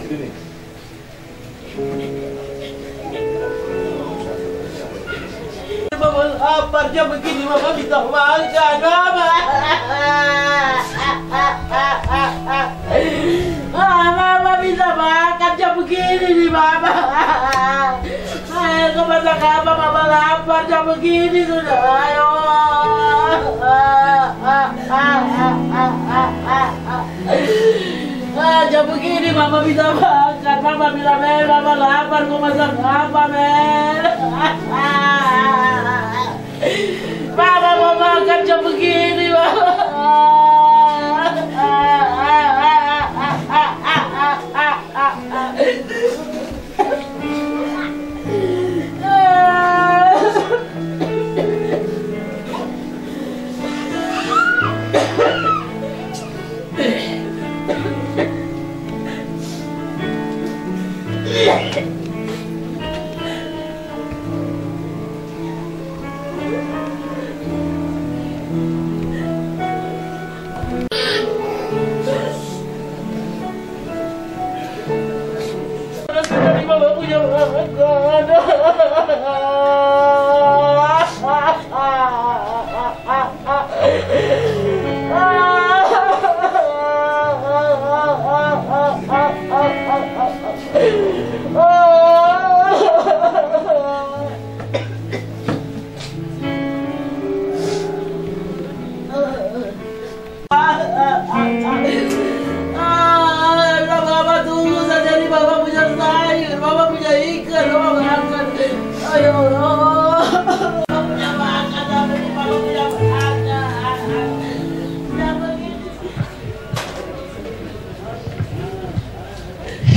Mama lapar, jam begini mama minta makan, mama. Mama bisa makan jam begini nih mama. Ayo ke masak apa, mama lapar jam begini sudah. Ayo. Jam begini mama bisa makan, mama bilang mama lapar, kau masak apa Mama mau makan jam begini,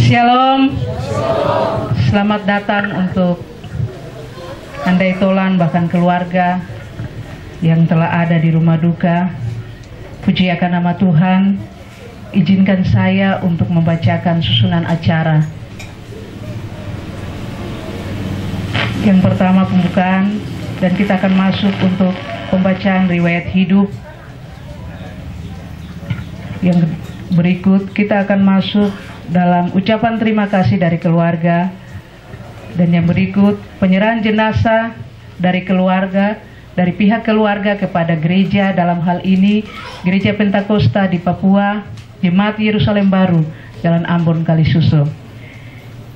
Shalom. Selamat datang untuk Andai Tolan bahkan keluarga yang telah ada di rumah duka. Puji akan nama Tuhan. Izinkan saya untuk membacakan susunan acara. Yang pertama pembukaan, dan kita akan masuk untuk pembacaan riwayat hidup. Yang berikut kita akan masuk dalam ucapan terima kasih dari keluarga, dan yang berikut penyerahan jenazah dari keluarga, dari pihak keluarga kepada gereja, dalam hal ini Gereja Pentakosta di Papua, Jemaat Yerusalem Baru, Jalan Ambon Kalisuso.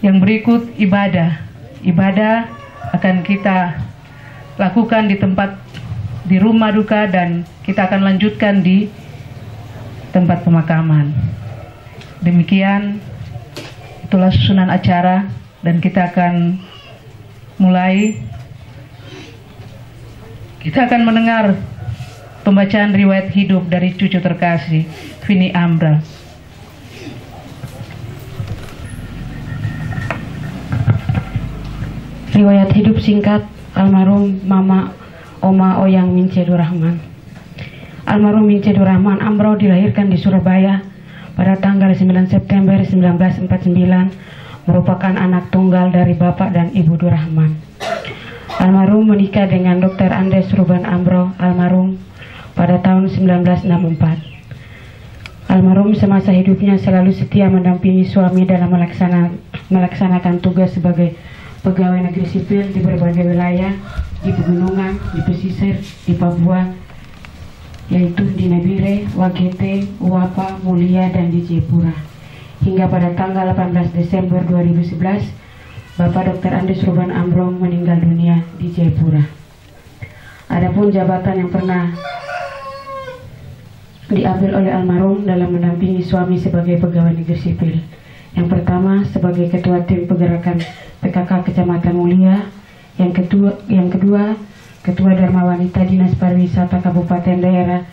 Yang berikut ibadah akan kita lakukan di rumah duka, dan kita akan lanjutkan di tempat pemakaman. Demikian, itulah susunan acara, dan kita akan mulai. Kita akan mendengar pembacaan riwayat hidup dari cucu terkasih, Vini Ambra. Riwayat hidup singkat almarhum Mama Oma Oyang Mincedur Rahman. Almarhum Mincedur Rahman Ambro dilahirkan di Surabaya pada tanggal 9 September 1949, merupakan anak tunggal dari Bapak dan Ibu Durrahman. Almarhum menikah dengan Dr. Andes Ruban Ambro almarhum pada tahun 1964. Almarhum semasa hidupnya selalu setia mendampingi suami dalam melaksanakan tugas sebagai pegawai negeri sipil di berbagai wilayah, di pegunungan, di pesisir, di Papua, yaitu di Nebire, Wagete, Uapa, Mulia, dan di Jayapura. Hingga pada tanggal 18 Desember 2011, Bapak Dr. Andes Ruban Ambro meninggal dunia di Jayapura. Adapun jabatan yang pernah diambil oleh almarhum dalam mendampingi suami sebagai pegawai negeri sipil. Yang pertama sebagai Ketua Tim Pergerakan PKK Kecamatan Mulia, yang kedua Ketua Dharma Wanita Dinas Pariwisata Kabupaten Daerah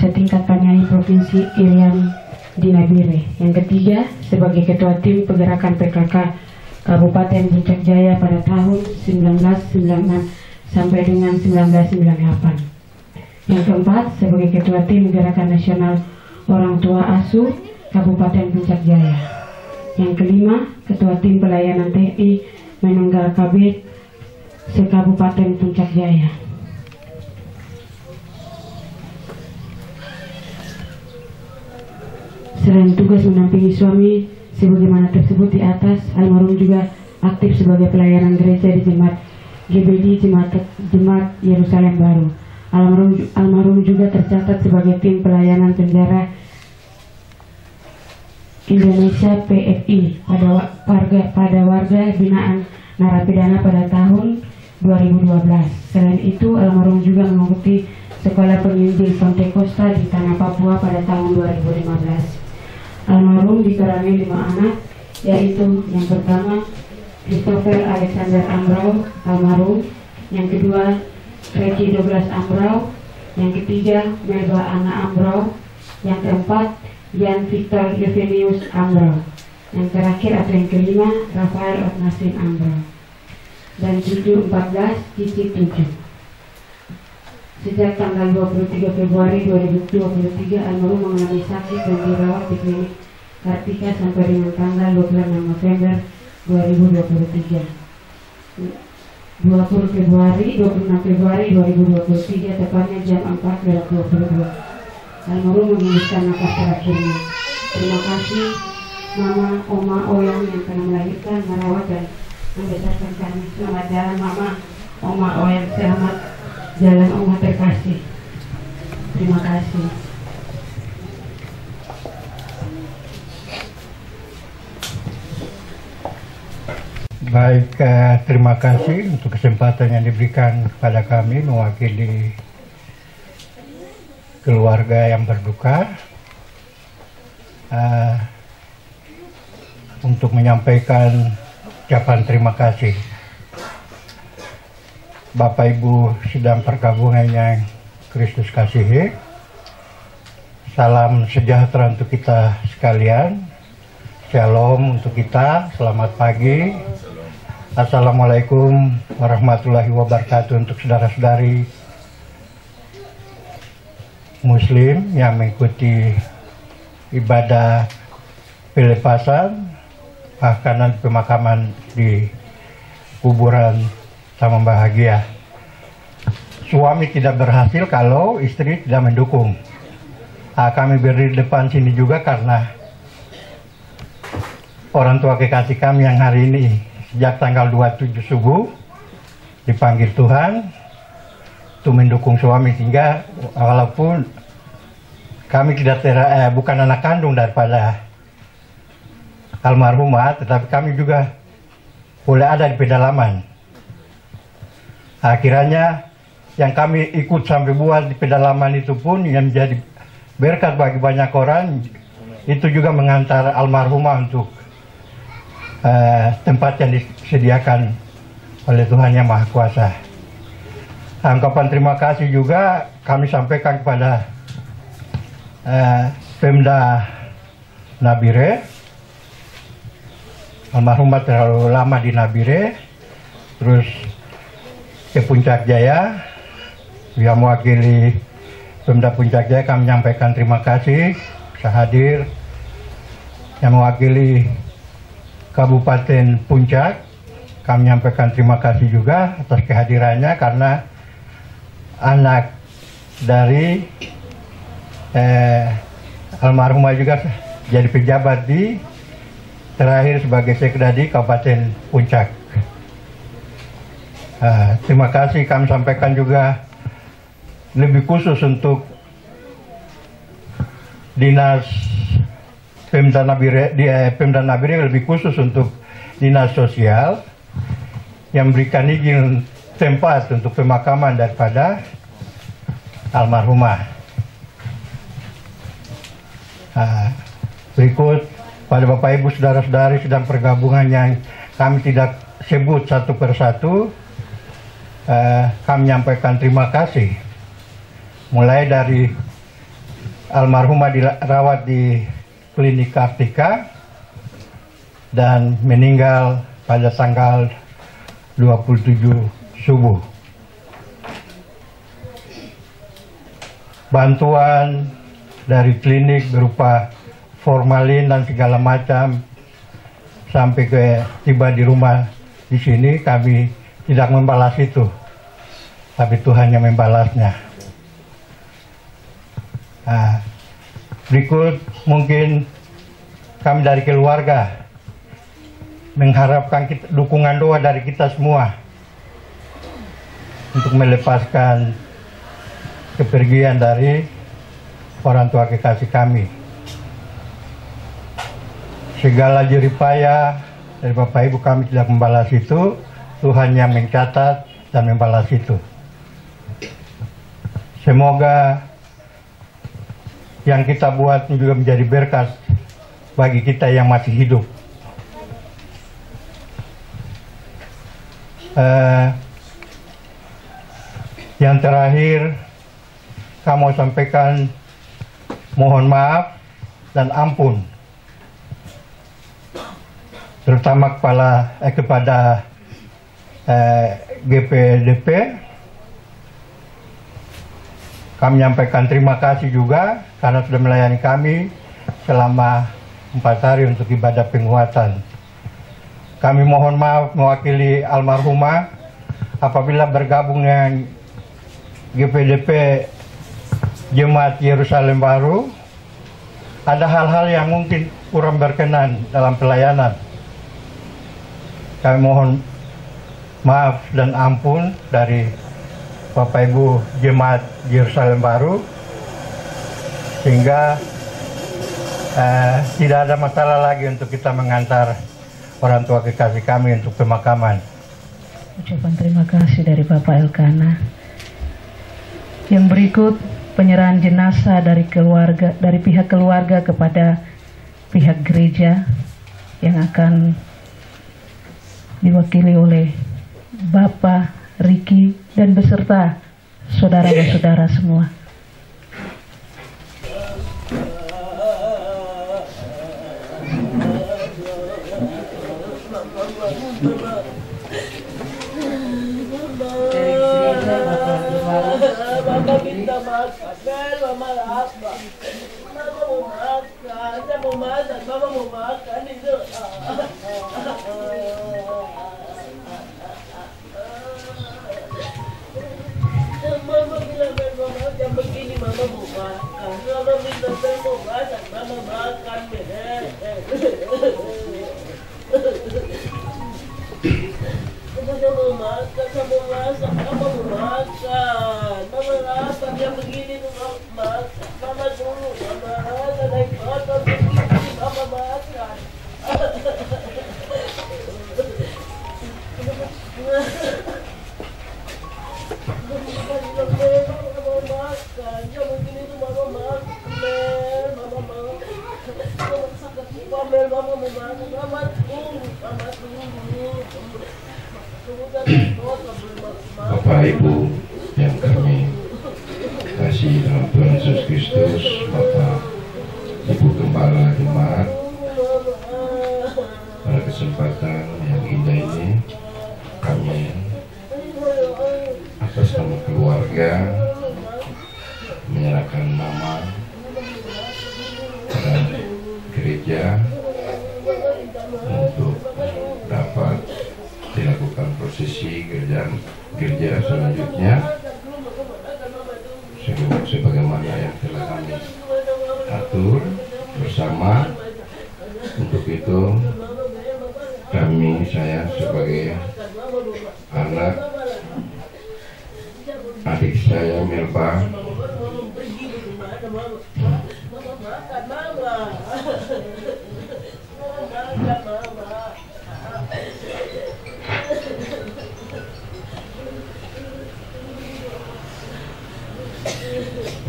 setingkat Paniai Provinsi Irian di Nabire. Yang ketiga sebagai Ketua Tim Pergerakan PKK Kabupaten Puncak Jaya pada tahun 1996 sampai dengan 1998. Yang keempat sebagai Ketua Tim Gerakan Nasional Orang Tua Asuh Kabupaten Puncak Jaya. Yang kelima Ketua Tim Pelayanan TNI Menunggal KB se-Kabupaten Puncak Jaya. Selain tugas mendampingi suami sebagaimana tersebut di atas, almarhum juga aktif sebagai pelayanan gereja di Jemaat GBD Jemaat Yerusalem Baru. Almarhum juga tercatat sebagai tim pelayanan penjara Indonesia PFI pada warga binaan narapidana pada tahun 2012. Selain itu, almarhum juga mengikuti Sekolah Penginjil Pentekosta di Tanah Papua pada tahun 2015. Almarhum dikaruniai 5 anak, yaitu yang pertama Christopher Alexander Ambrau, almarhum. Yang kedua Regi Douglas Ambrau. Yang ketiga Melba Anna Ambrau. Yang keempat Jan Victor Evenius Ambrau. Yang terakhir atau yang kelima Rafael Otnasin Ambrau. Dan 7-14 Cici 7. Sejak tanggal 23 Februari 2023, almarhum mengalami sakit dan dirawat di klinik Kartika sampai dengan tanggal 26 November 2023. 26 Februari 2023, tepatnya jam 4:22. Almarhum menghembuskan nafas terakhirnya. Terima kasih Mama, Oma, Oyang yang telah melahirkan, merawat dan membesarkan kami. Selamat jalan Mama, Oma, Oyang, selamat jalan Oma terkasih. Terima kasih. Baik, terima kasih untuk kesempatan yang diberikan kepada kami mewakili keluarga yang berduka untuk menyampaikan ucapan terima kasih. Bapak Ibu sedang pergabungan yang Kristus kasihi, salam sejahtera untuk kita sekalian, shalom untuk kita, selamat pagi, assalamualaikum warahmatullahi wabarakatuh untuk saudara-saudari Muslim yang mengikuti ibadah pelepasan, bahkan pemakaman di kuburan sama bahagia. Suami tidak berhasil kalau istri tidak mendukung. Kami berdiri di depan sini juga karena orang tua kekasih kami yang hari ini sejak tanggal 27 subuh dipanggil Tuhan untuk mendukung suami, sehingga walaupun kami tidak bukan anak kandung daripada almarhumah, tetapi kami juga boleh ada di pedalaman. Akhirnya yang kami ikut sampai buat di pedalaman itu pun yang menjadi berkat bagi banyak orang, itu juga mengantar almarhumah untuk tempat yang disediakan oleh Tuhan Yang Maha Kuasa. Ungkapan terima kasih juga kami sampaikan kepada Pemda Nabire. Almarhumah terlalu lama di Nabire, terus ke Puncak Jaya, yang mewakili Pemda Puncak Jaya kami menyampaikan terima kasih bisa hadir. Yang mewakili Kabupaten Puncak kami menyampaikan terima kasih juga atas kehadirannya, karena anak dari almarhumah juga jadi pejabat di terakhir sebagai sekda di Kabupaten Puncak. Terima kasih kami sampaikan juga lebih khusus untuk Dinas Pemda Nabire, lebih khusus untuk Dinas Sosial yang memberikan izin tempat untuk pemakaman daripada almarhumah. Berikut pada Bapak Ibu saudara-saudari sedang pergabungan yang kami tidak sebut satu persatu, kami menyampaikan terima kasih. Mulai dari almarhumah dirawat di klinik Kartika dan meninggal pada tanggal 27 subuh. Bantuan dari klinik berupa formalin dan segala macam sampai ke tiba di rumah di sini, kami tidak membalas itu, tapi Tuhan yang membalasnya. Berikut mungkin kami dari keluarga mengharapkan dukungan doa dari kita semua untuk melepaskan kepergian dari orang tua kekasih kami. Segala jerih payah dari Bapak Ibu kami tidak membalas itu, Tuhan yang mencatat dan membalas itu. Semoga yang kita buat juga menjadi berkat bagi kita yang masih hidup. Yang terakhir, kami sampaikan mohon maaf dan ampun, terutama kepada GPDP. Kami menyampaikan terima kasih juga karena sudah melayani kami selama 4 hari untuk ibadah penguatan. Kami mohon maaf mewakili almarhumah apabila bergabung dengan GPDP Jemaat Yerusalem Baru ada hal-hal yang mungkin kurang berkenan dalam pelayanan. Kami mohon maaf dan ampun dari Bapak Ibu Jemaat Yerusalem Baru, sehingga tidak ada masalah lagi untuk kita mengantar orang tua kekasih kami untuk pemakaman. Ucapan terima kasih dari Bapak Elkana. Yang berikut penyerahan jenazah dari pihak keluarga kepada pihak gereja yang akan diwakili oleh Bapak Riki dan beserta saudara dan saudara semua. Mama minta makan, mama lapar. Mama mau makan, saya mau masak, mama mau makan itu. Mama bilang mama jam begini mama mau makan. Mama minta saya mau masak, mama makan. Saya mau makan, saya mau masak, mama mau makan. Mama lapar, jam begini tuh makan. Mama dulu, mama ada naik motor begini, mama makan. Bapak Ibu yang kami kasih dalam Tuhan Yesus Kristus, Bapak Ibu Gembala Jemaat, pada kesempatan yang indah ini kami atas nama keluarga menyerahkan nama dan gereja untuk dapat dilakukan prosesi gereja selanjutnya sebagaimana yang telah kami atur bersama. Untuk itu saya sebagai anak adik saya Melba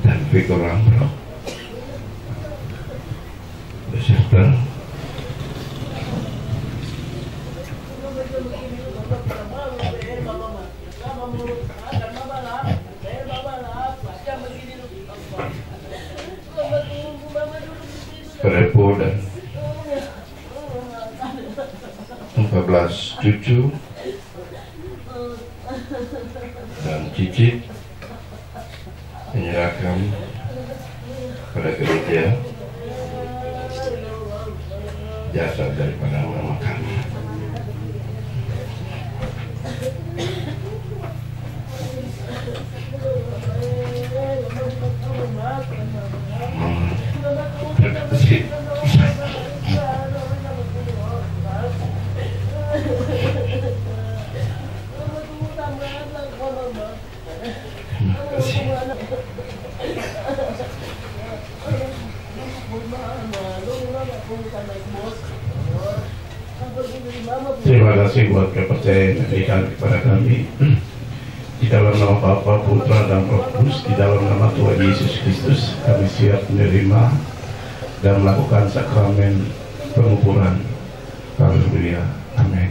dan Victor Ambro beserta Repo dan 14 cucu dan cicit menyerahkan pada gereja jasad daripada mama kami. Terima kasih. Terima kasih buat kepercayaan yang diberikan kepada kami. Di dalam nama Bapa, Putra, dan Roh Kudus, di dalam nama Tuhan Yesus Kristus, kami siap menerima dan melakukan sakramen penguburan. Haleluya. Amin.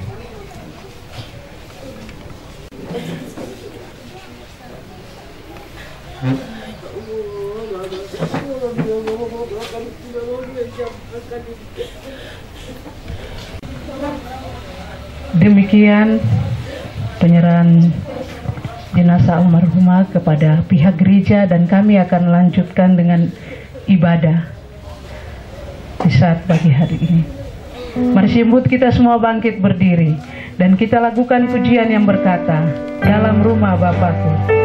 Demikian penyerahan jenazah almarhumah kepada pihak gereja, dan kami akan lanjutkan dengan ibadah di saat pagi hari ini. Mari sambut kita semua bangkit berdiri dan kita lakukan pujian yang berkata, dalam rumah Bapakku.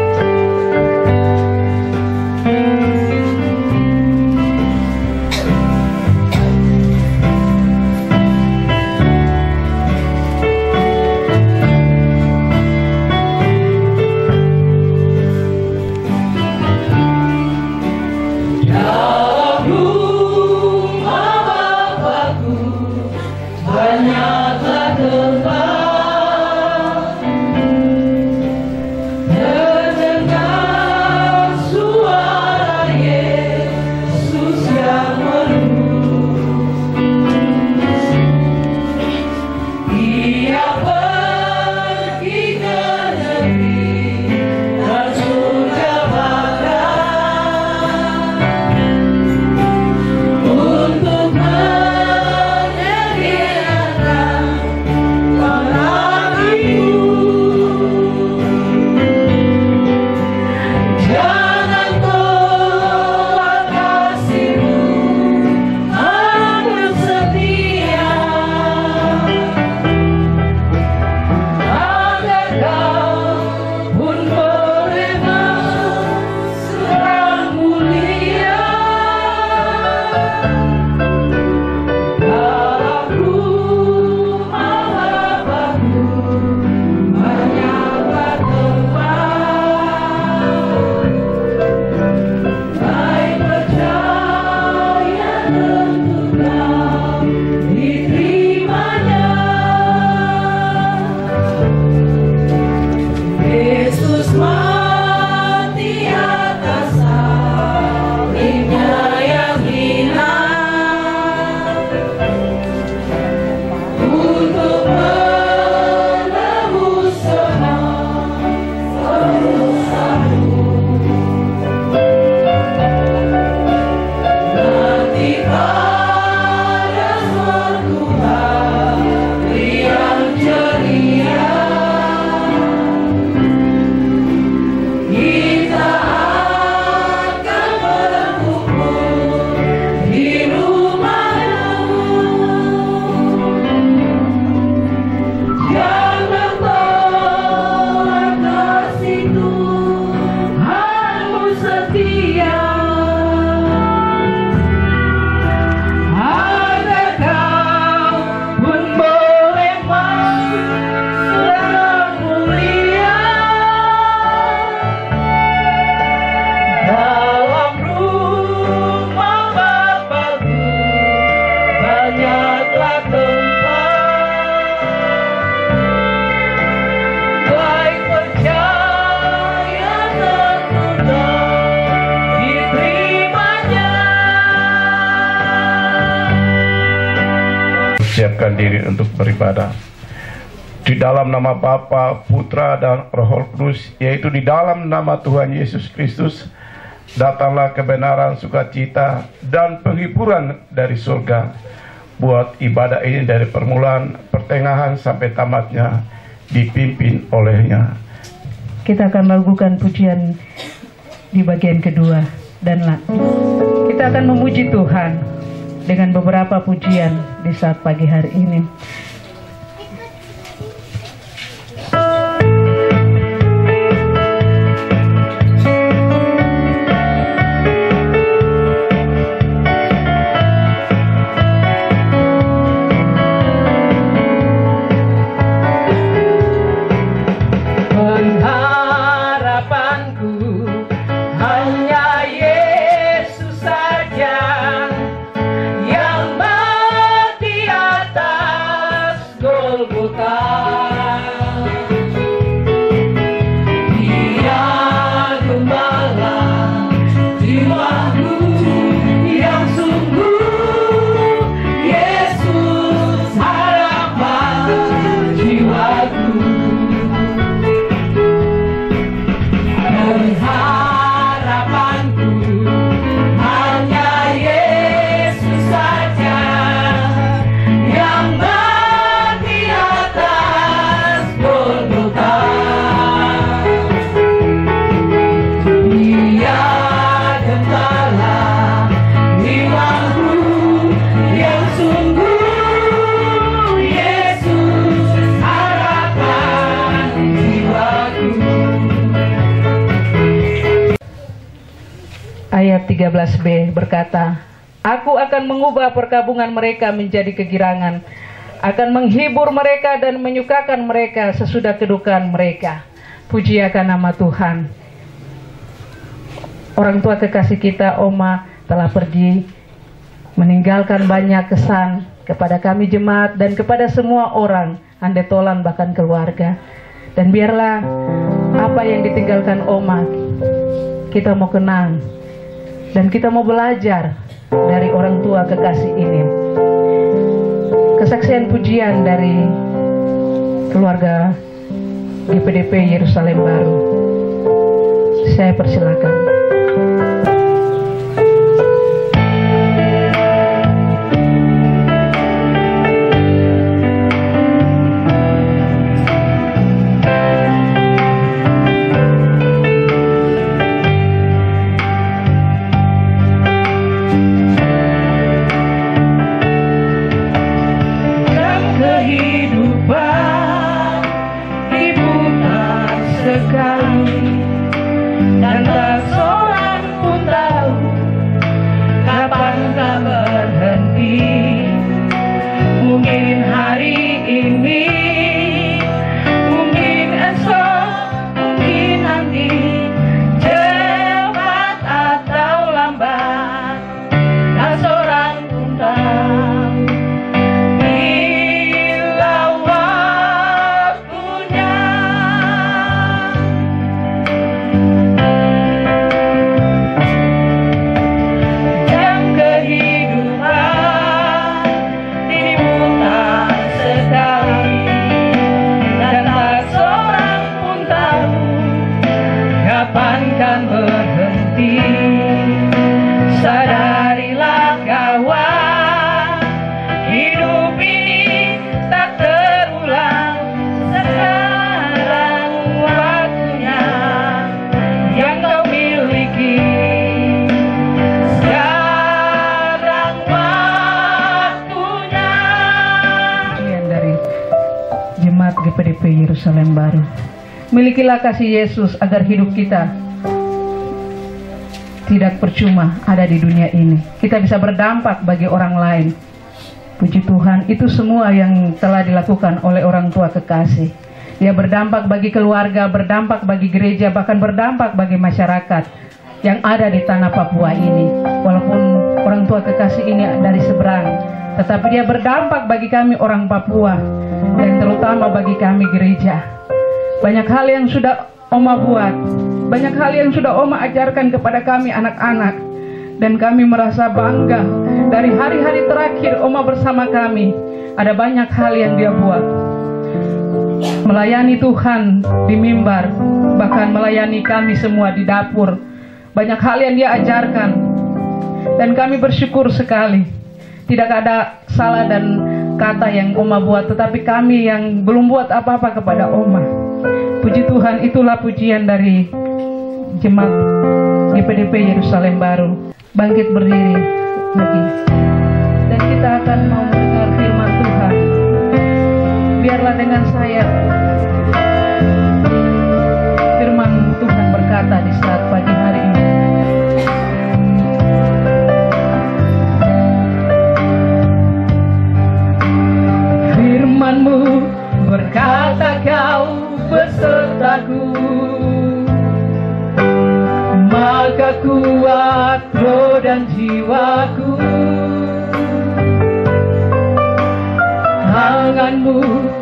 Siapkan diri untuk beribadah. Di dalam nama Bapa, Putra, dan Roh Kudus, yaitu di dalam nama Tuhan Yesus Kristus, datanglah kebenaran, sukacita, dan penghiburan dari surga. Buat ibadah ini dari permulaan, pertengahan, sampai tamatnya dipimpin olehnya. Kita akan melakukan pujian di bagian kedua, dan kita akan memuji Tuhan dengan beberapa pujian di saat pagi hari ini. Pengharapanku hanya Yesus saja yang ayat 13b berkata, Aku akan mengubah perkabungan mereka menjadi kegirangan, akan menghibur mereka dan menyukakan mereka sesudah kedukaan mereka. Puji akan nama Tuhan. Orang tua kekasih kita, Oma, telah pergi meninggalkan banyak kesan kepada kami jemaat dan kepada semua orang, handetolan bahkan keluarga. Dan biarlah apa yang ditinggalkan Oma, kita mau kenang dan kita mau belajar dari orang tua kekasih ini. Kesaksian pujian dari keluarga GPDP Yerusalem Baru. Saya persilakan. Dan tak seorang pun tahu kapan tak berhenti. Mungkin hari ini, mungkin esok, mungkin nanti, cepat atau lambat, tak seorang pun tahu. Sadarilah kawan, hidup ini tak terulang. Sekarang waktunya yang kau miliki. Sekarang waktunya. Dari Jemaat GPDP Yerusalem Baru. Milikilah kasih Yesus agar hidup kita tidak percuma ada di dunia ini. Kita bisa berdampak bagi orang lain. Puji Tuhan, itu semua yang telah dilakukan oleh orang tua kekasih. Dia berdampak bagi keluarga, berdampak bagi gereja, bahkan berdampak bagi masyarakat yang ada di tanah Papua ini. Walaupun orang tua kekasih ini dari seberang, tetapi dia berdampak bagi kami orang Papua, dan terutama bagi kami gereja. Banyak hal yang sudah Oma buat, banyak hal yang sudah Oma ajarkan kepada kami anak-anak, dan kami merasa bangga. Dari hari-hari terakhir Oma bersama kami, ada banyak hal yang dia buat. Melayani Tuhan di mimbar, bahkan melayani kami semua di dapur. Banyak hal yang dia ajarkan, dan kami bersyukur sekali. Tidak ada salah dan kata yang Oma buat, tetapi kami yang belum buat apa-apa kepada Oma. Puji Tuhan, itulah pujian dari Jemaat GPDP Yerusalem Baru. Bangkit berdiri lagi, dan kita akan mau mendengar firman Tuhan. Biarlah dengan saya firman Tuhan berkata di saat pagi hari ini. Firman-Mu berkata, Kau besertaku, maka kuat roh dan jiwaku. Tangan-Mu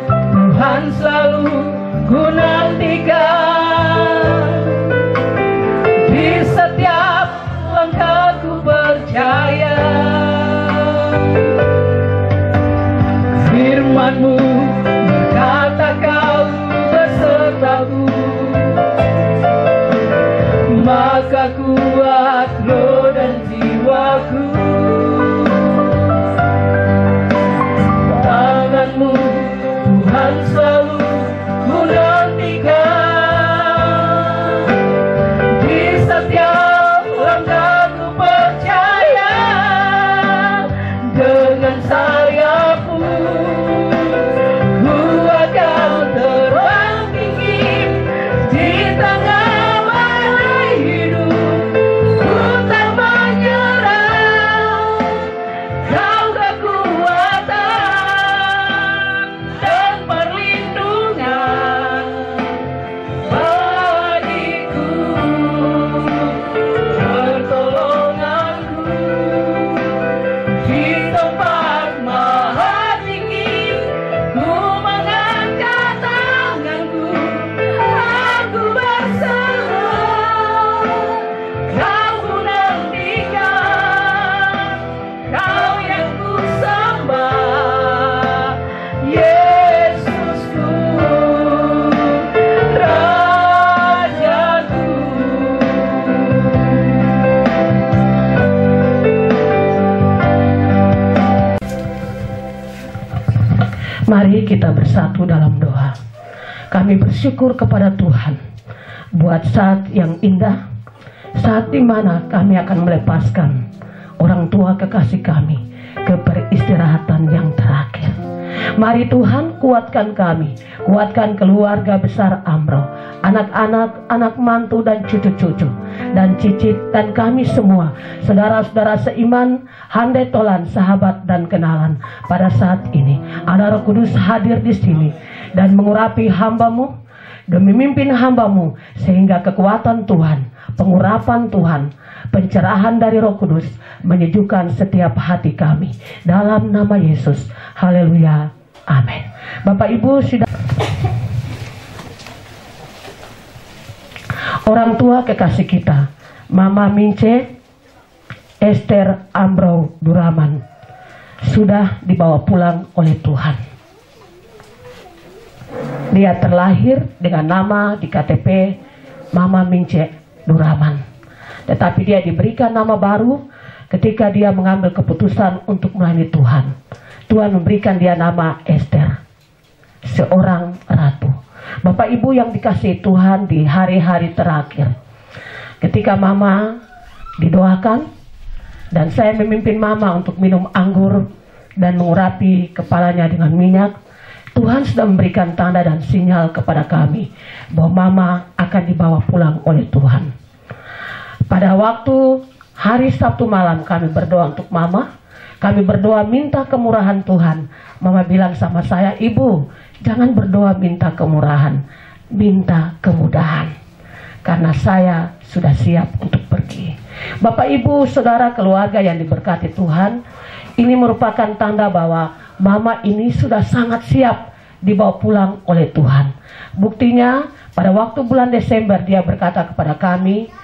Tuhan selalu ku nantikan, di setiap langkahku percaya. Firman-Mu berkata, Kau besertaku, maka kuat roh dan jiwaku. Tangan-Mu Tuhan selalu ku nantikan, di setiap langkahku percaya. Dengan sayap-Mu ku Mari kita bersatu dalam doa. Kami bersyukur kepada Tuhan buat saat yang indah, saat di mana kami akan melepaskan orang tua kekasih kami ke peristirahatan yang terakhir. Mari Tuhan kuatkan kami, kuatkan keluarga besar Amro, anak-anak, anak mantu dan cucu-cucu, dan cicit, dan kami semua, saudara-saudara seiman, handai tolan, sahabat dan kenalan. Pada saat ini, ada Roh Kudus hadir di sini, dan mengurapi hamba-Mu, dan memimpin hamba-Mu, sehingga kekuatan Tuhan, pengurapan Tuhan, pencerahan dari Roh Kudus, menyejukkan setiap hati kami. Dalam nama Yesus, haleluya, amin. Bapak Ibu sudah orang tua kekasih kita, Mama Mince Esther Amro Duraman, sudah dibawa pulang oleh Tuhan. Dia terlahir dengan nama di KTP Mama Mince Duraman, tetapi dia diberikan nama baru ketika dia mengambil keputusan untuk melayani Tuhan. Tuhan memberikan dia nama Esther, seorang ratu. Bapak Ibu yang dikasihi Tuhan, di hari-hari terakhir, ketika Mama didoakan dan saya memimpin Mama untuk minum anggur dan mengurapi kepalanya dengan minyak, Tuhan sudah memberikan tanda dan sinyal kepada kami bahwa Mama akan dibawa pulang oleh Tuhan. Pada waktu hari Sabtu malam kami berdoa untuk Mama. Kami berdoa minta kemurahan Tuhan. Mama bilang sama saya, "Ibu, jangan berdoa minta kemurahan, minta kemudahan. Karena saya sudah siap untuk pergi." Bapak Ibu, saudara keluarga yang diberkati Tuhan, ini merupakan tanda bahwa Mama ini sudah sangat siap dibawa pulang oleh Tuhan. Buktinya pada waktu bulan Desember dia berkata kepada kami,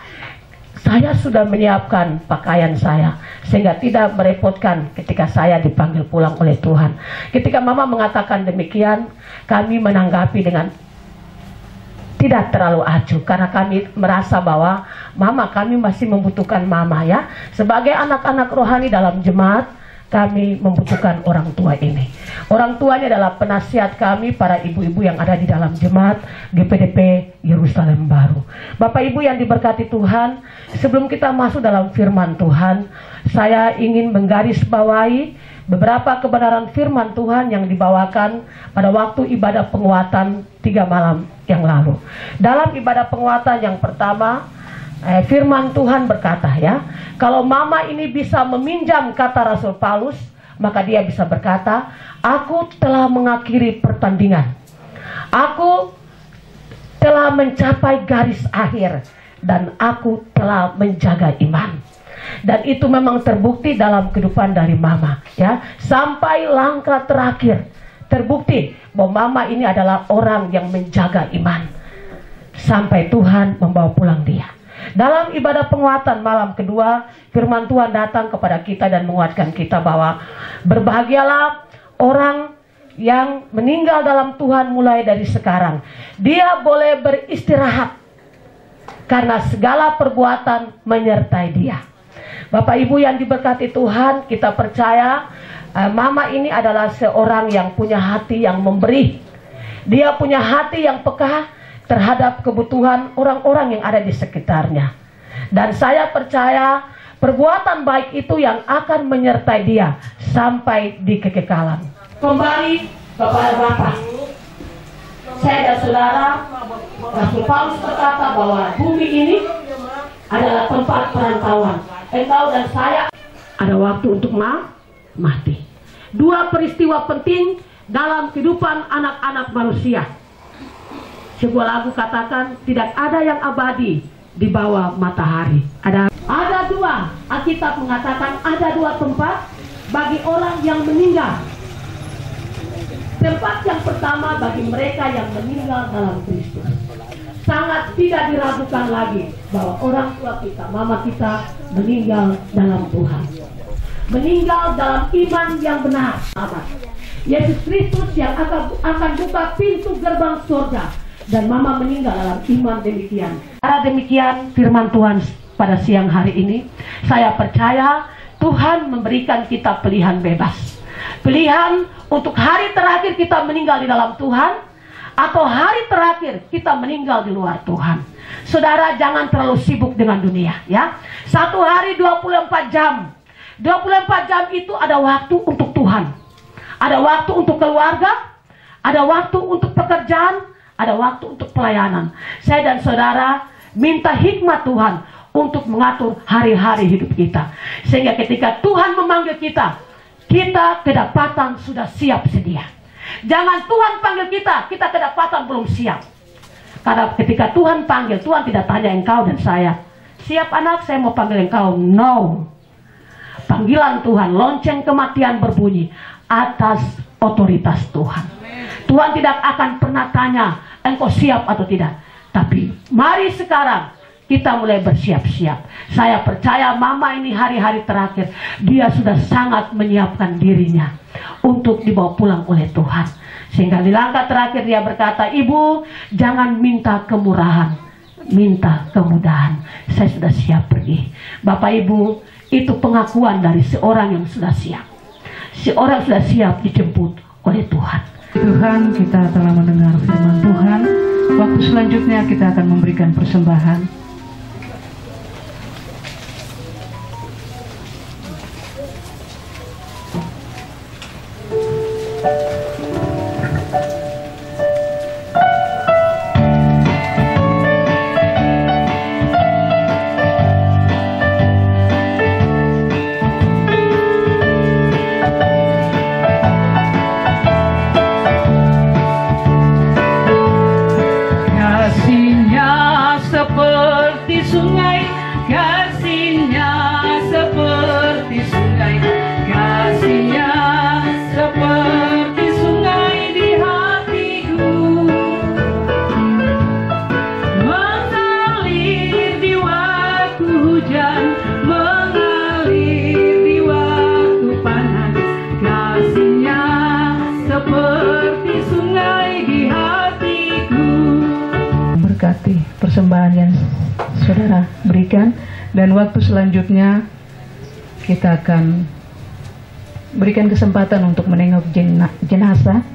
"Saya sudah menyiapkan pakaian saya sehingga tidak merepotkan ketika saya dipanggil pulang oleh Tuhan." Ketika Mama mengatakan demikian, kami menanggapi dengan tidak terlalu acuh, karena kami merasa bahwa Mama, kami masih membutuhkan Mama ya. Sebagai anak-anak rohani dalam jemaat, kami membutuhkan orang tua ini. Orang tuanya adalah penasihat kami, para ibu-ibu yang ada di dalam jemaat GPDP Yerusalem Baru. Bapak Ibu yang diberkati Tuhan, sebelum kita masuk dalam firman Tuhan, saya ingin menggarisbawahi beberapa kebenaran firman Tuhan yang dibawakan pada waktu ibadah penguatan 3 malam yang lalu. Dalam ibadah penguatan yang pertama, firman Tuhan berkata ya, kalau Mama ini bisa meminjam kata Rasul Paulus, maka dia bisa berkata, "Aku telah mengakhiri pertandingan. Aku telah mencapai garis akhir dan aku telah menjaga iman." Dan itu memang terbukti dalam kehidupan dari Mama ya, sampai langkah terakhir terbukti bahwa Mama ini adalah orang yang menjaga iman sampai Tuhan membawa pulang dia. Dalam ibadah penguatan malam kedua, firman Tuhan datang kepada kita dan menguatkan kita bahwa berbahagialah orang yang meninggal dalam Tuhan mulai dari sekarang. Dia boleh beristirahat karena segala perbuatan menyertai dia. Bapak Ibu yang diberkati Tuhan, kita percaya Mama ini adalah seorang yang punya hati yang memberi. Dia punya hati yang peka terhadap kebutuhan orang-orang yang ada di sekitarnya. Dan saya percaya perbuatan baik itu yang akan menyertai dia sampai di kekekalan. Kembali kepada Bapak, saya dan saudara, Rasul Paulus berkata bahwa bumi ini adalah tempat perantauan. Engkau dan saya ada waktu untuk mati. 2 peristiwa penting dalam kehidupan anak-anak manusia. Sebuah lagu katakan, tidak ada yang abadi di bawah matahari. Ada 2, Alkitab mengatakan ada 2 tempat bagi orang yang meninggal. Tempat yang pertama bagi mereka yang meninggal dalam Kristus. Sangat tidak diragukan lagi bahwa orang tua kita, Mama kita meninggal dalam Tuhan. Meninggal dalam iman yang benar. Yesus Kristus yang akan buka pintu gerbang surga. Dan Mama meninggal dalam iman demikian. Karena demikian firman Tuhan pada siang hari ini, saya percaya Tuhan memberikan kita pilihan bebas. Pilihan untuk hari terakhir kita meninggal di dalam Tuhan, atau hari terakhir kita meninggal di luar Tuhan. Saudara, jangan terlalu sibuk dengan dunia, ya. Satu hari 24 jam. 24 jam itu ada waktu untuk Tuhan. Ada waktu untuk keluarga, ada waktu untuk pekerjaan, ada waktu untuk pelayanan. Saya dan saudara minta hikmat Tuhan untuk mengatur hari-hari hidup kita. Sehingga ketika Tuhan memanggil kita, kita kedapatan sudah siap sedia. Jangan Tuhan panggil kita, kita kedapatan belum siap. Karena ketika Tuhan panggil, Tuhan tidak tanya engkau dan saya, siap anak, saya mau panggil engkau. No. Panggilan Tuhan, lonceng kematian berbunyi atas otoritas Tuhan. Tuhan tidak akan pernah tanya engkau siap atau tidak. Tapi mari sekarang kita mulai bersiap-siap. Saya percaya mama ini hari-hari terakhir, dia sudah sangat menyiapkan dirinya untuk dibawa pulang oleh Tuhan. Sehingga di langkah terakhir dia berkata, ibu jangan minta kemurahan, minta kemudahan. Saya sudah siap pergi. Bapak ibu, itu pengakuan dari seorang yang sudah siap. Seorang sudah siap dijemput oleh Tuhan. Tuhan, kita telah mendengar firman Tuhan. Waktu selanjutnya kita akan memberikan persembahan. Persembahan yang saudara berikan, dan waktu selanjutnya kita akan berikan kesempatan untuk menengok jenazah.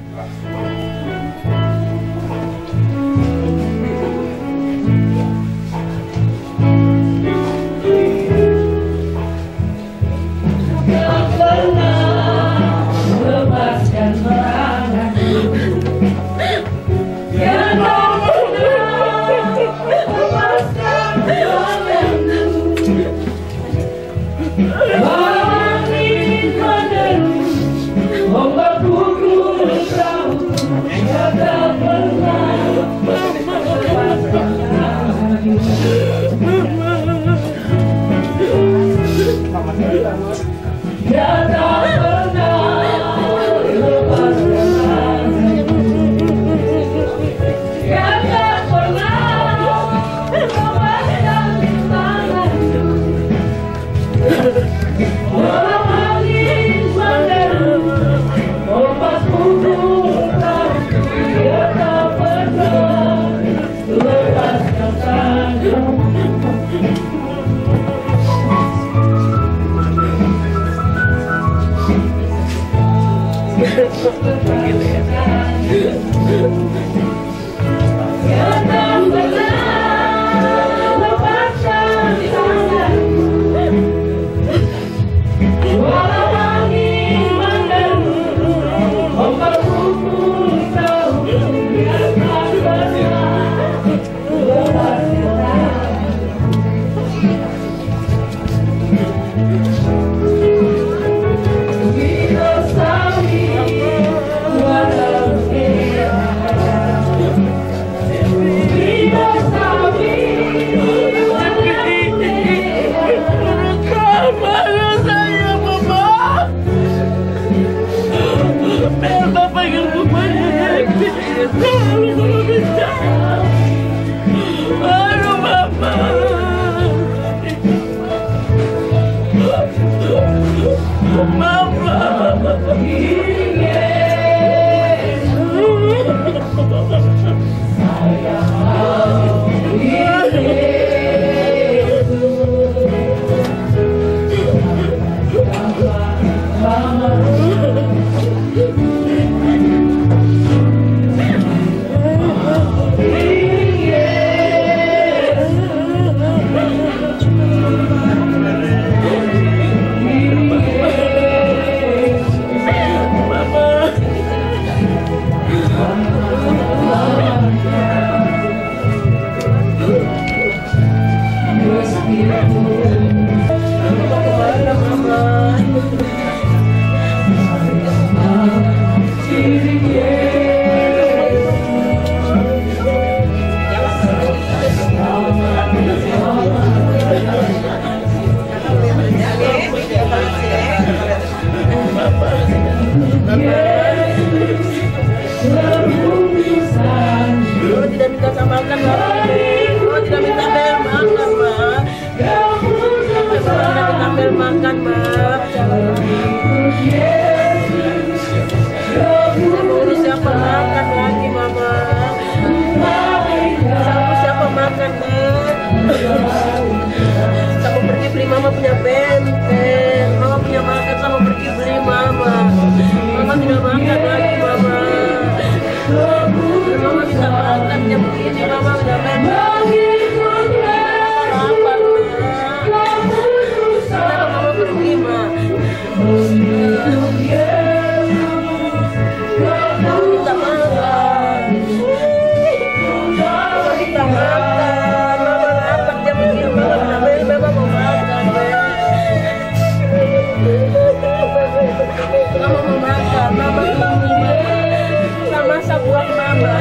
Mama tidak minta sama makan, mama tidak minta bel makan, ma. Mama tidak minta bel makan, ma. Urus siapa makan lagi, mama. Siapa makan, ma. Sama pergi beli, mama punya benteng. Mama punya makan, sama pergi beli, mama. Mama tidak makan lagi, mama. Mama bisa makan jam begini, mama udah makan. Lapar, ma. Kenapa mama pergi, ma? Minta makan. Minta makan. Mama lapar jam begini, mama udah makan. Mama mau makan, mama mau makan. Mama tunggu, mama. Sama buat mama.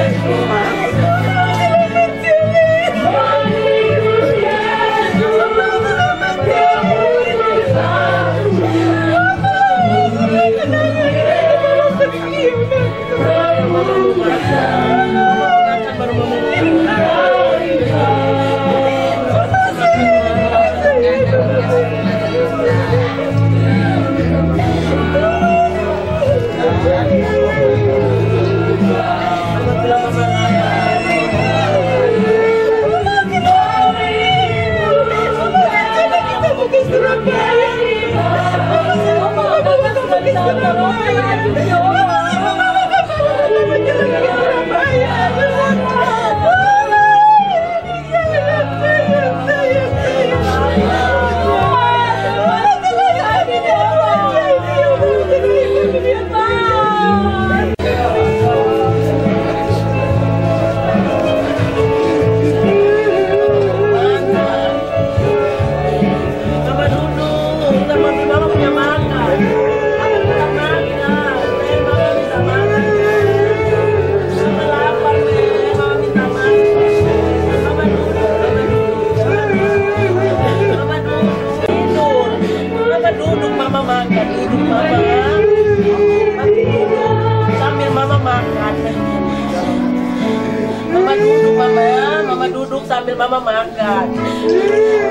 Sambil mama makan,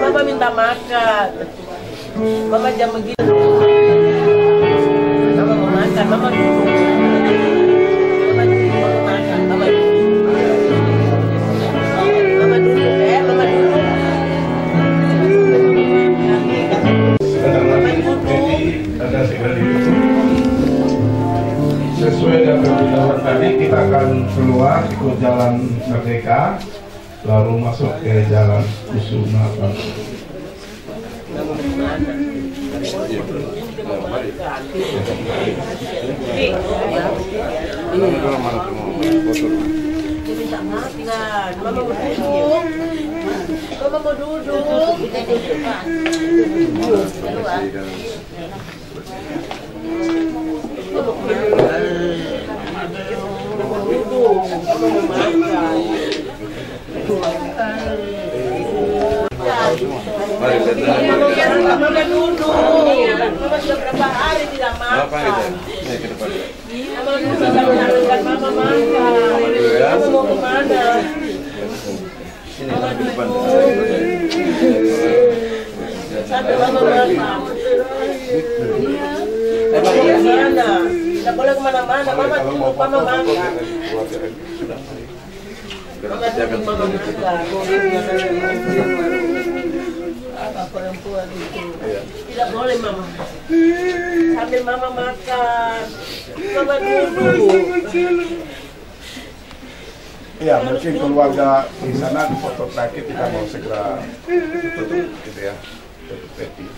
mama minta makan, mama jam begini, mama mau makan, mama duduk, mama makan, mama duduk, mama duduk, mama duduk, ada segera ditutup. Sesuai dengan pemberitahuan tadi, kita akan keluar ikut jalan Merdeka, lalu masuk ke jalan Kusuma. Mama mau duduk. Mama duduk. Mama sudah berapa hari tidak makan. Mama sudah menanyakan mama makan. Mama mau kemana? Mama duduk. Sampai mama makan. Mama kemana? Tidak boleh kemana-mana. Mama duduk, mama makan. Mama duduk, mama makan. Apa perempuan itu? Tidak boleh mama. Sambil mama makan. Mama duduk. Ya, mungkin keluarga di sana di foto terakhir kita mau segera tutup gitu ya. Tutup peti.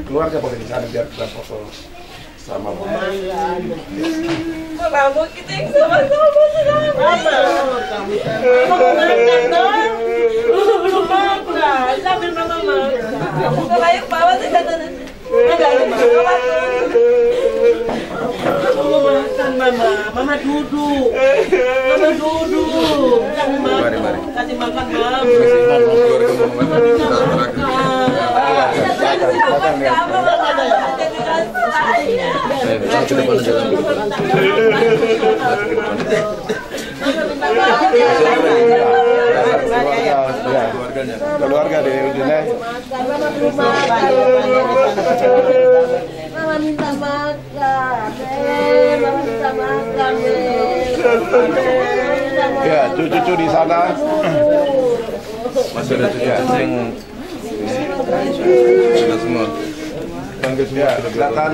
Keluarga boleh di sana biar kita foto sama mama. Mama mau kita yang sama-sama sekarang. Mama mau makan dong. Belum makan. Sambil mama makan. Kalau yang bawa sih kata ada yang bawa tuh. Mama makan mama. Mama duduk. Mama duduk. Jangan makan. Kasih makan mama. Mama bisa makan. Keluarga di Udine. Mama minta makan, mama minta makan, Ya, cucu-cucu di sana. Masih ada cucu yang sudah semua. Panggil semua, silakan.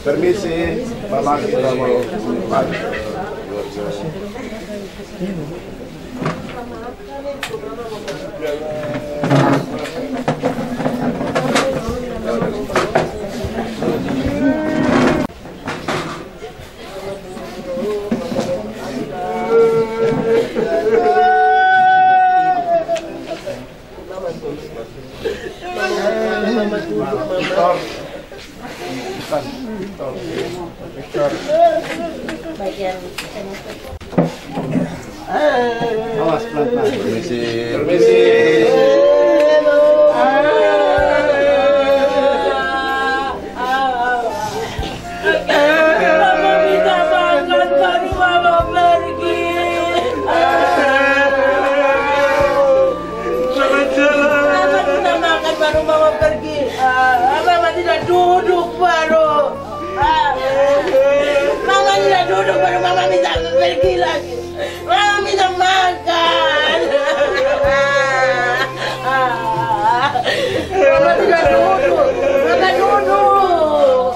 Permisi, Mama kita mau pagi. Awas pelan-pelan. Permisi. Permisi. Mama minta makan baru mama pergi. Mama minta makan baru mama pergi. Mama tidak duduk baru. Mama tidak duduk baru mama minta pergi lagi. Mama minta makan. Mama tidak duduk. Mama duduk.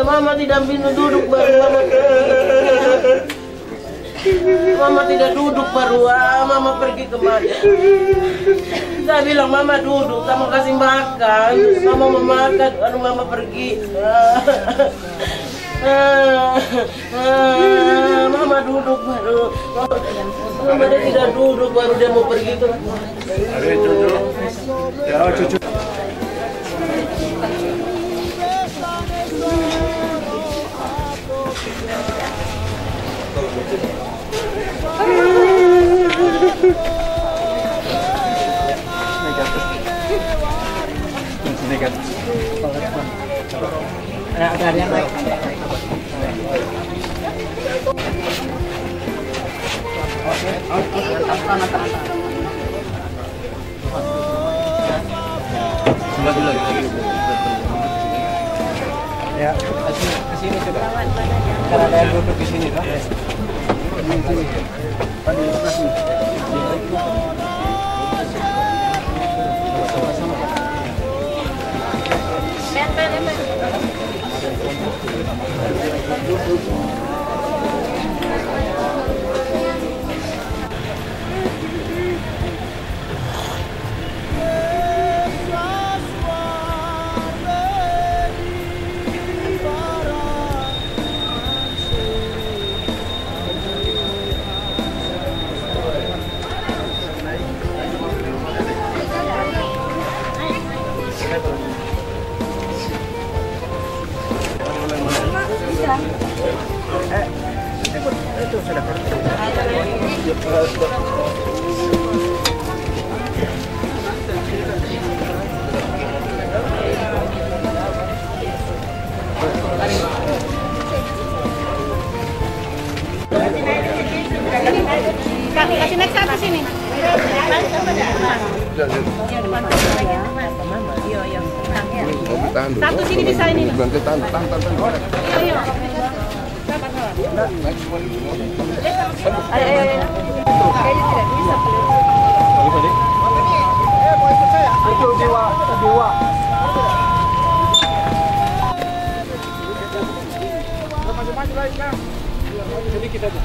Mama tidak bisa duduk baru mama. Mama tidak duduk baru mama pergi kemana? Saya bilang mama duduk, kamu kasih makan, mama mau makan, baru mama pergi. Mama duduk baru. Mama dia tidak duduk baru dia mau pergi ke. Ada cucu. Ya, cucu. Ada yang baik. Ya, ke sini sudah. Cara ada yang duduk di sini, Pak. Itu sudah Kasih next satu sini. Satu sini bisa ini. Iya. Ayo. Kayaknya tidak bisa. itu dewa. Maju lagi kan. Sedikit aja.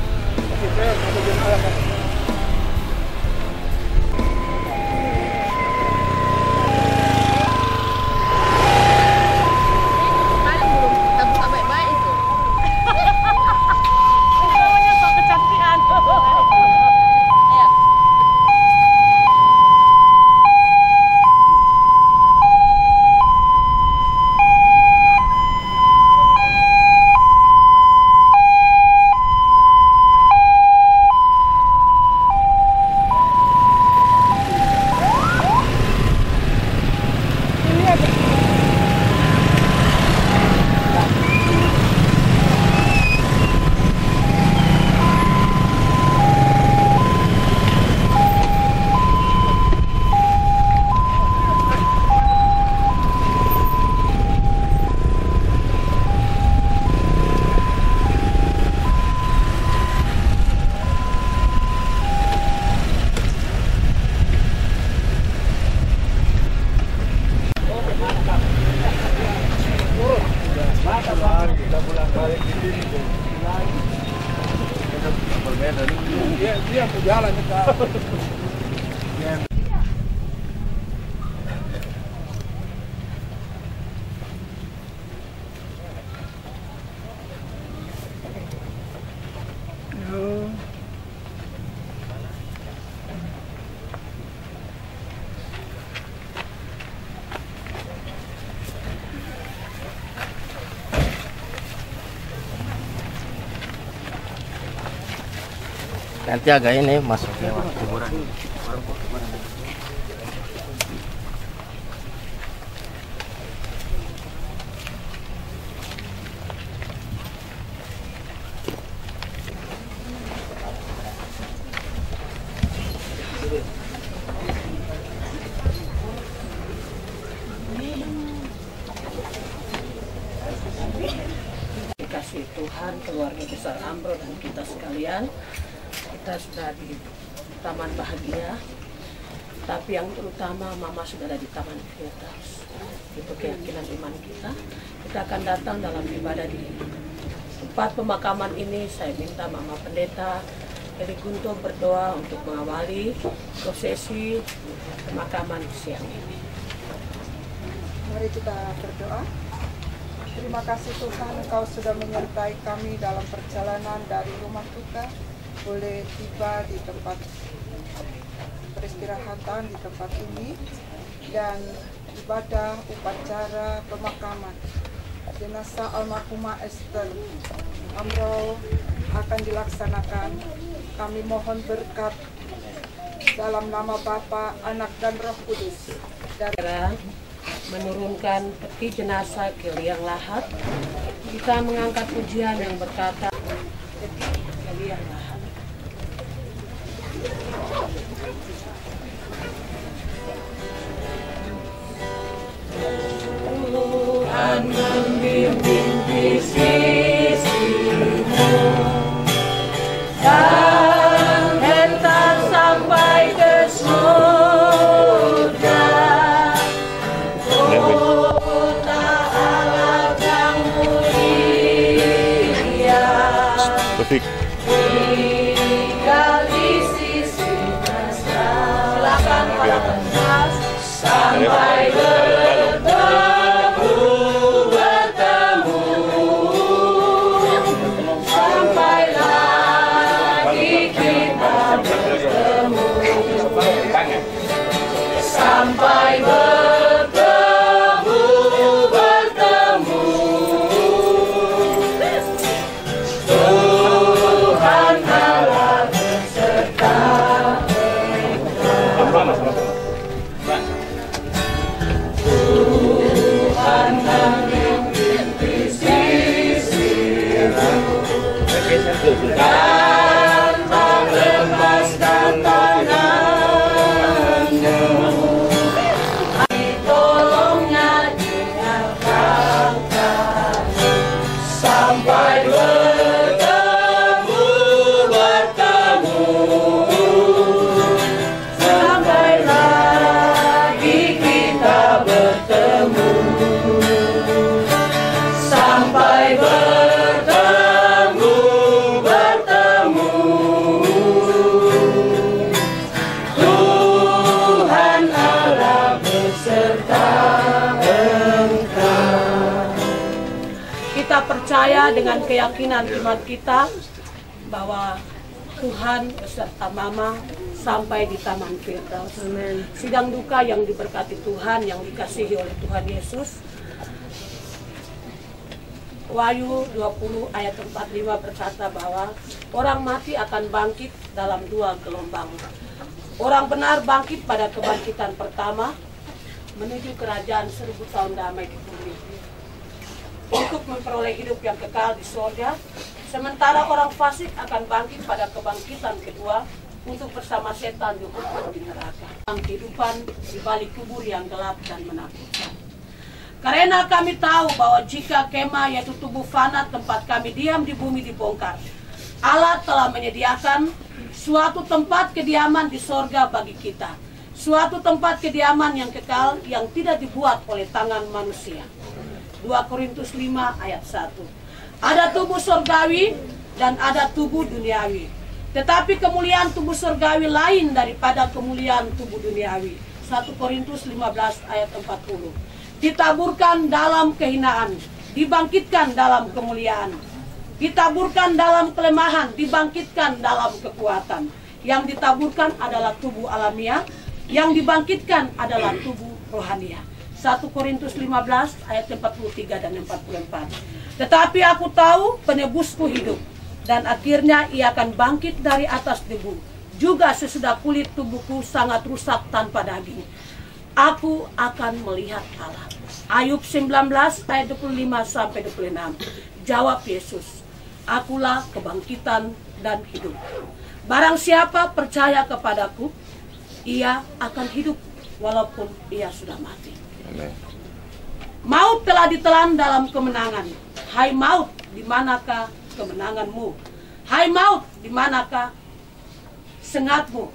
Nanti agak ini masuk lewat kuburan. Kasih Tuhan, keluarga besar Ambro dan kita sekalian, kita sudah di Taman Bahagia, tapi yang terutama Mama sudah ada di Taman Firdaus. Itu keyakinan iman kita. Kita akan datang dalam ibadah di tempat pemakaman ini. Saya minta Mama Pendeta Eli Guntur berdoa untuk mengawali prosesi pemakaman siang ini. Mari kita berdoa. Terima kasih Tuhan, Engkau sudah menyertai kami dalam perjalanan dari rumah duka, boleh tiba di tempat peristirahatan di tempat ini, dan ibadah upacara pemakaman jenazah almarhumah Esther Amro akan dilaksanakan. Kami mohon berkat dalam nama Bapa, Anak, dan Roh Kudus. Menurunkan peti jenazah ke liang lahat, kita mengangkat pujian yang berkata peti ke liang lahat. Tuhan membimbing di sisimu dan hentak sampai ke surga. Kota Allah yang mulia, tinggal di sisi silakan para penas sampai bertemu sampai lagi kita bertemu sampai bertemu Tuhan Allah beserta Tuhan membimbing di sisimu dan melepaskan tanganmu. Tolongnya dinyatakan sampai bertemu sampai lagi kita bertemu sampai bertemu Tuhan Allah beserta Engkau. Kita percaya dengan keyakinan iman kita bahwa Tuhan beserta Mama sampai di Taman Firdaus. Sidang duka yang diberkati Tuhan, yang dikasihi oleh Tuhan Yesus. Wahyu 20 ayat 45 berkata bahwa orang mati akan bangkit dalam 2 gelombang. Orang benar bangkit pada kebangkitan pertama menuju kerajaan 1000 tahun damai di bumi untuk memperoleh hidup yang kekal di surga. Sementara orang fasik akan bangkit pada kebangkitan kedua untuk bersama setan dihukum di neraka. Kehidupan di balik kubur yang gelap dan menakutkan. Karena kami tahu bahwa jika kemah yaitu tubuh fana tempat kami diam di bumi dibongkar, Allah telah menyediakan suatu tempat kediaman di sorga bagi kita. Suatu tempat kediaman yang kekal yang tidak dibuat oleh tangan manusia. 2 Korintus 5 ayat 1. Ada tubuh sorgawi dan ada tubuh duniawi. Tetapi kemuliaan tubuh surgawi lain daripada kemuliaan tubuh duniawi. 1 Korintus 15 ayat 40. Ditaburkan dalam kehinaan, dibangkitkan dalam kemuliaan. Ditaburkan dalam kelemahan, dibangkitkan dalam kekuatan. Yang ditaburkan adalah tubuh alamiah, yang dibangkitkan adalah tubuh rohania. 1 Korintus 15 ayat 43 dan 44. Tetapi aku tahu penebusku hidup, dan akhirnya ia akan bangkit dari atas debu. Juga sesudah kulit tubuhku sangat rusak tanpa daging, aku akan melihat Allah. Ayub 19 ayat 25-26. Jawab Yesus, akulah kebangkitan dan hidup. Barang siapa percaya kepadaku, ia akan hidup walaupun ia sudah mati. Amen. Maut telah ditelan dalam kemenangan. Hai maut, di manakah kemenanganmu? Hai maut, di manakah sengatmu?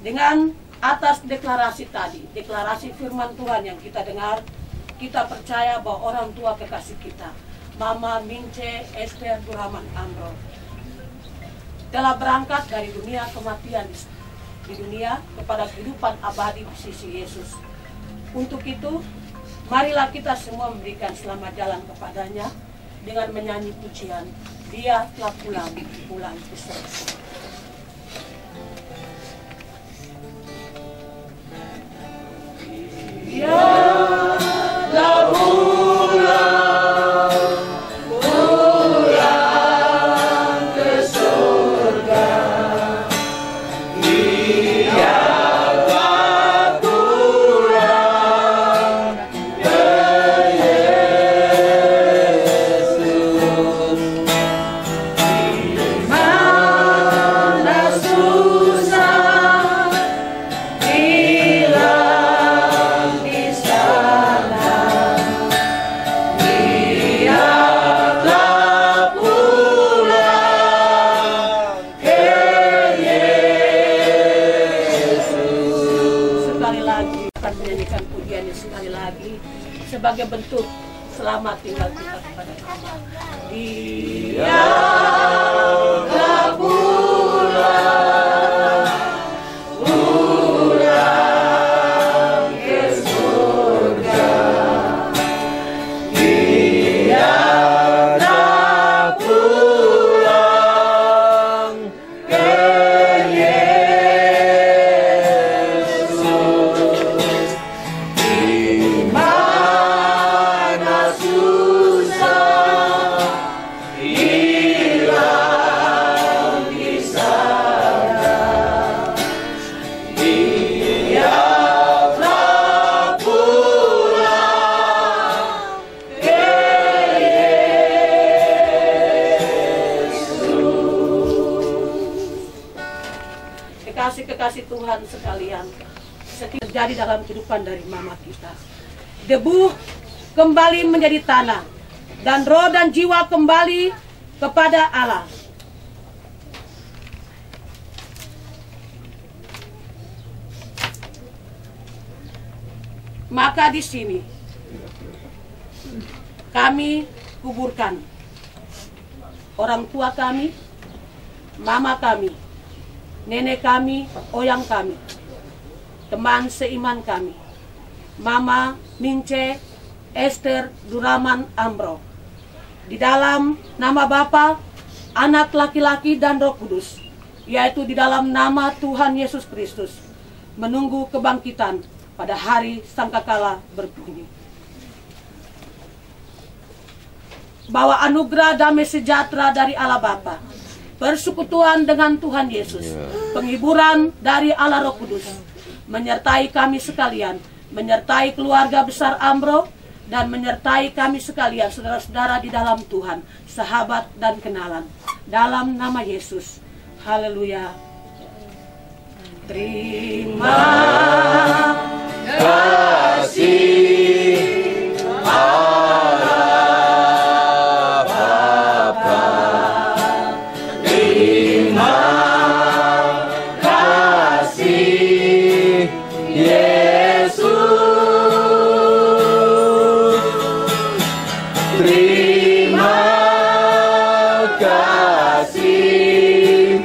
Dengan atas deklarasi tadi, deklarasi firman Tuhan yang kita dengar, kita percaya bahwa orang tua kekasih kita, Mama Mince Esther Duraman Amro, telah berangkat dari dunia kematian di dunia kepada kehidupan abadi di sisi Yesus. Untuk itu, marilah kita semua memberikan selamat jalan kepadanya dengan menyanyi pujian, Dia telah pulang ke surga. Dia telah pulang ke surga. Dia telah pulang ke Yesus. Di mana susah hilang di sana. Dia telah pulang ke Yesus. Sekali lagi akan menyanyikan pujian ini sekali lagi sebagai bentuk selamat tinggal kita kepada Allah. Dia telah pulang ke surga. Dia telah pulang ke Yesus. Di mana susah hilang di sana. Dia telah pulang ke Yesus. Kekasih-kekasih Tuhan sekalian, setiap terjadi dalam kehidupan dari mama kita, debu kembali menjadi tanah, dan roh dan jiwa kembali kepada Allah. Maka di sini kami kuburkan orang tua kami, mama kami, nenek kami, oyang kami, teman seiman kami, Mama Mince Esther Duraman Amro. Di dalam nama Bapa, Anak laki-laki dan Roh Kudus, yaitu di dalam nama Tuhan Yesus Kristus, menunggu kebangkitan pada hari sangkakala berbunyi. Bahwa anugerah damai sejahtera dari Allah Bapa, persekutuan dengan Tuhan Yesus, penghiburan dari Allah Roh Kudus, menyertai kami sekalian, menyertai keluarga besar Amro, dan menyertai kami sekalian, saudara-saudara di dalam Tuhan, sahabat dan kenalan. Dalam nama Yesus. Haleluya. Terima kasih Allah Bapa. Terima kasih Yesus. Terima kasih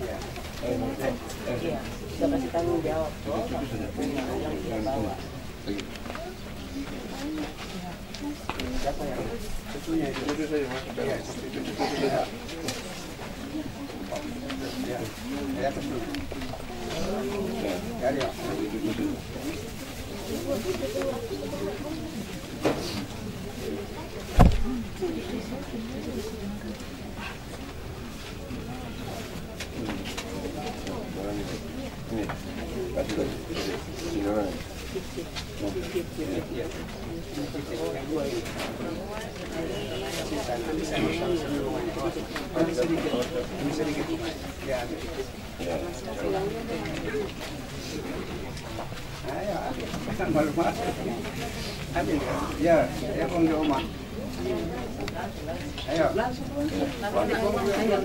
Iya, sudah kasih tanggung jawab. Yang dia bawa. Siapa yang? Tentunya itu saja masuk dalam. Ya, betul. Ya. Ya, ya Bang di rumah. Ayo. Bang di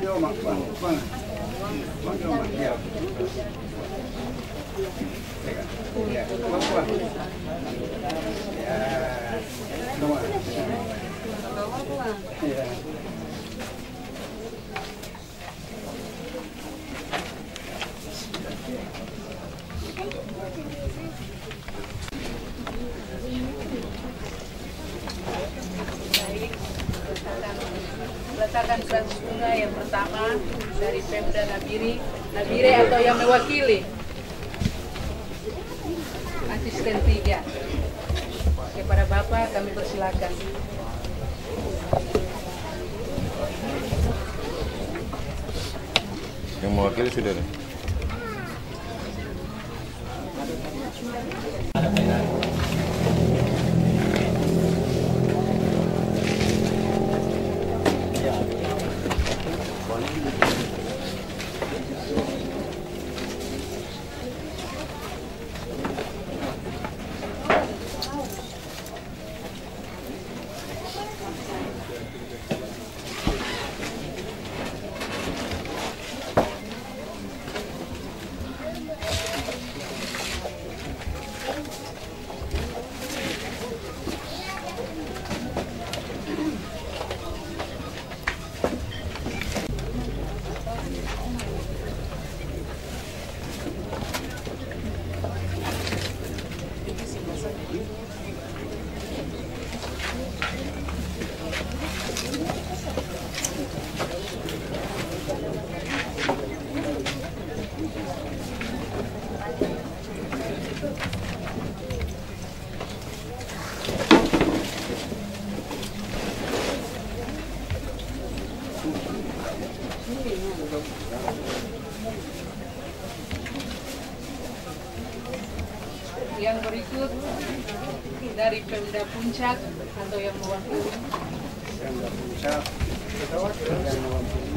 rumah, Bang. Bang di rumah. Ya. Ya, Bang. Ya. Rumah. Ya. Letakkan surat bunga yang pertama dari Pemda Nabire atau yang mewakili asisten 3 kepada Bapak, kami persilakan. Yang mewakili sudah ada. Yang berikut dari Pemda Puncak atau yang mewakili. Pemda Puncak yang mewakili.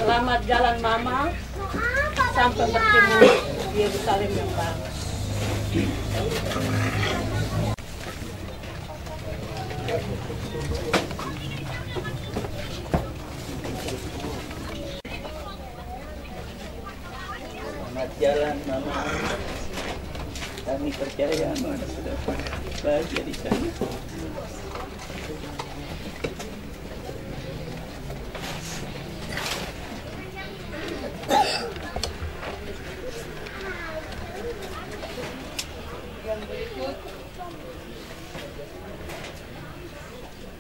Selamat jalan Mama sampai bertemu di Yerusalem yang baru. Selamat jalan Mama. Kami percaya Mama sudah bahagia di sana. Yang berikut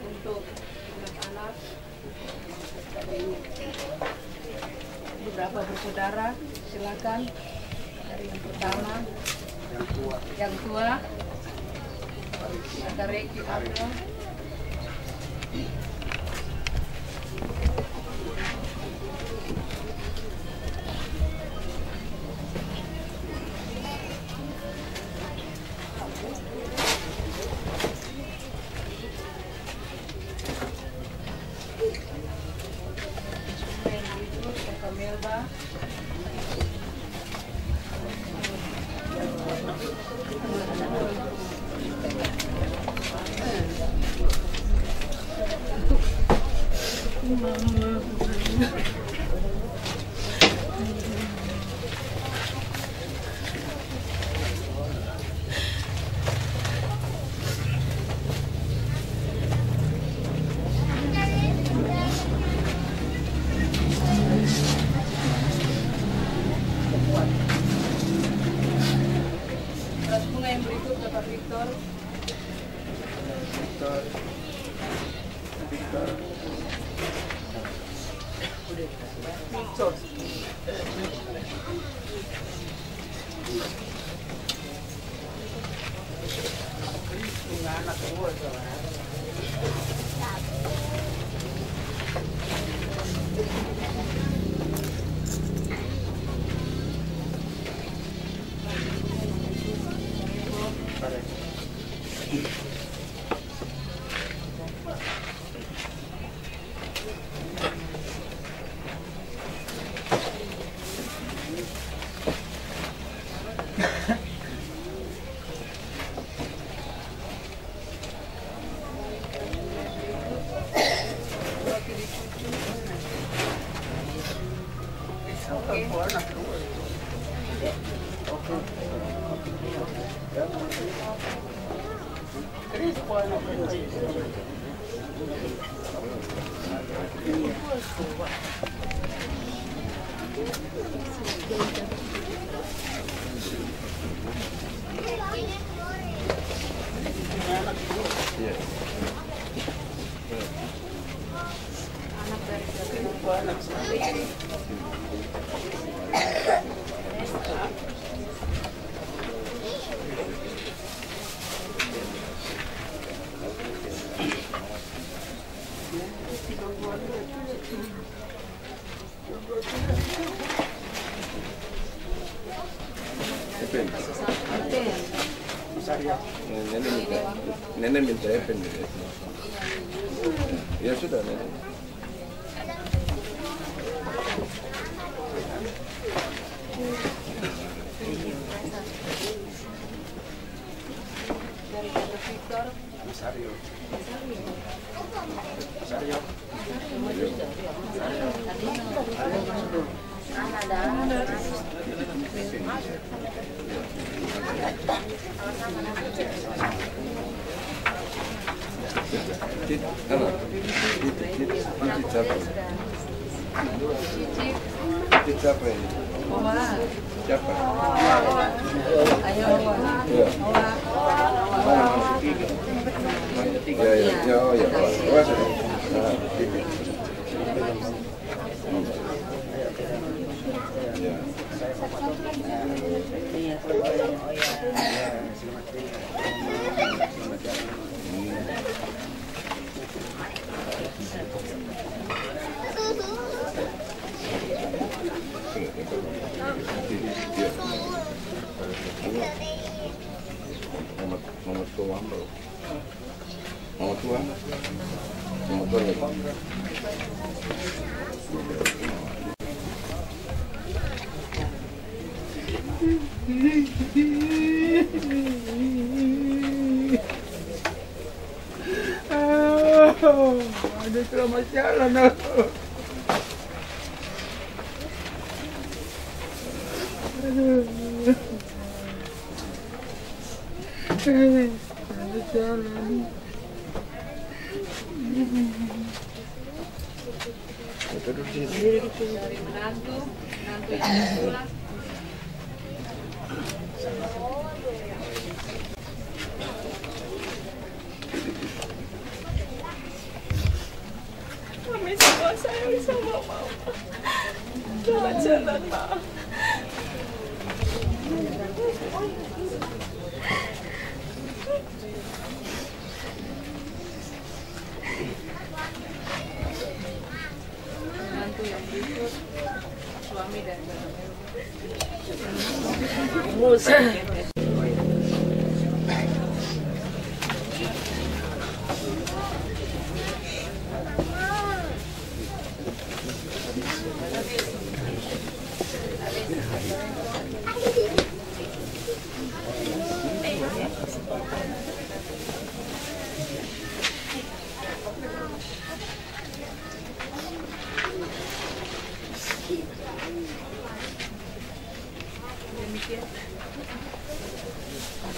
untuk anak-anak dari beberapa bersaudara, silakan dari yang pertama, yang tua, ada Reki Abdul, Bunga yang berikut Bapak Victor. Nenek minta Epen gitu. Ya sudah nenek. Siapa ini? Siapa? Ada selamat jalan aku. Selamat jalan. Dari menantu yang pulang. Kami semua sayang sama Mama. Selamat jalan, Ma. Menantu yang berikut, suami dan musik.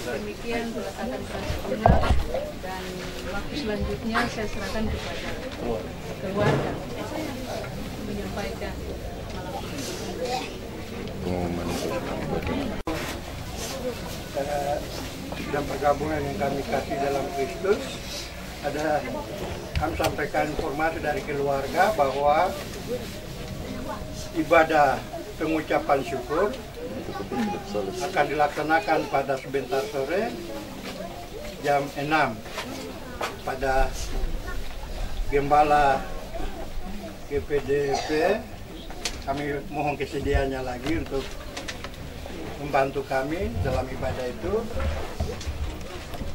Demikian peletakan bunga dan waktu selanjutnya saya serahkan kepada keluarga menyampaikan dan pergabungan yang kami kasih dalam Kristus. Kami sampaikan informasi dari keluarga bahwa ibadah pengucapan syukur akan dilaksanakan pada sebentar sore jam 6 pada Gembala GPDP. Kami mohon kesediaannya lagi untuk membantu kami dalam ibadah itu.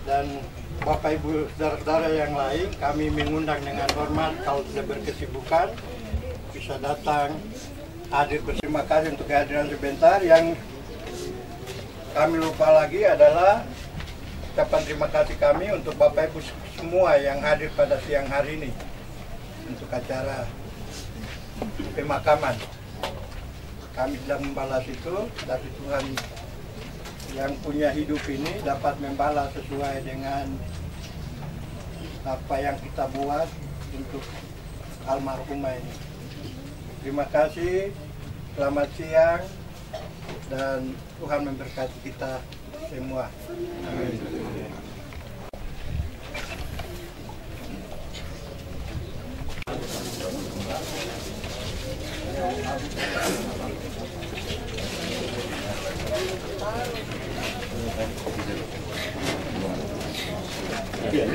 Dan Bapak Ibu saudara-saudara yang lain, kami mengundang dengan hormat kalau sudah berkesibukan bisa datang hadir. Terima kasih untuk kehadiran sebentar. Yang kami lupa lagi adalah ucapan terima kasih kami untuk Bapak Ibu semua yang hadir pada siang hari ini untuk acara pemakaman. Kami sedang membalas itu, tapi Tuhan yang punya hidup ini dapat membalas sesuai dengan apa yang kita buat untuk almarhumah ini. Terima kasih, selamat siang, dan Tuhan memberkati kita semua. Amin. Iya.